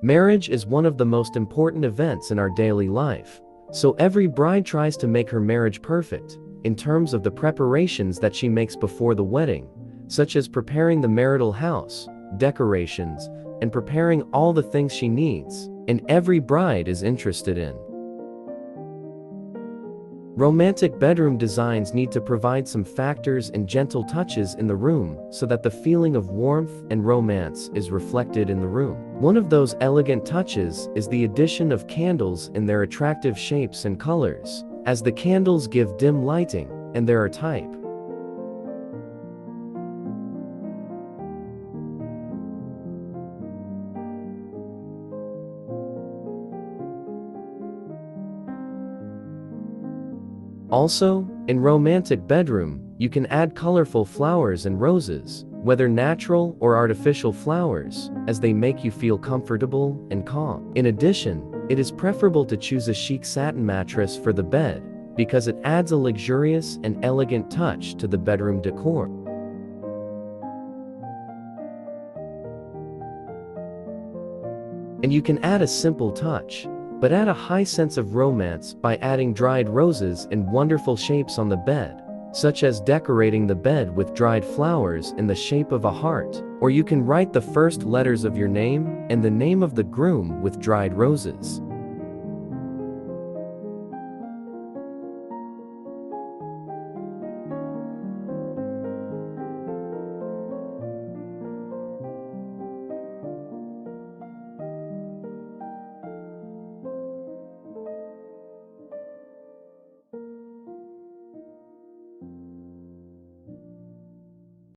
Marriage is one of the most important events in our daily life, so every bride tries to make her marriage perfect, in terms of the preparations that she makes before the wedding, such as preparing the marital house, decorations, and preparing all the things she needs, and every bride is interested in. Romantic bedroom designs need to provide some factors and gentle touches in the room so that the feeling of warmth and romance is reflected in the room. One of those elegant touches is the addition of candles in their attractive shapes and colors, as the candles give dim lighting, and there are type. Also, in romantic bedroom, you can add colorful flowers and roses, whether natural or artificial flowers, as they make you feel comfortable and calm. In addition, it is preferable to choose a chic satin mattress for the bed, because it adds a luxurious and elegant touch to the bedroom decor. And you can add a simple touch, but add a high sense of romance by adding dried roses in wonderful shapes on the bed, such as decorating the bed with dried flowers in the shape of a heart, or you can write the first letters of your name and the name of the groom with dried roses.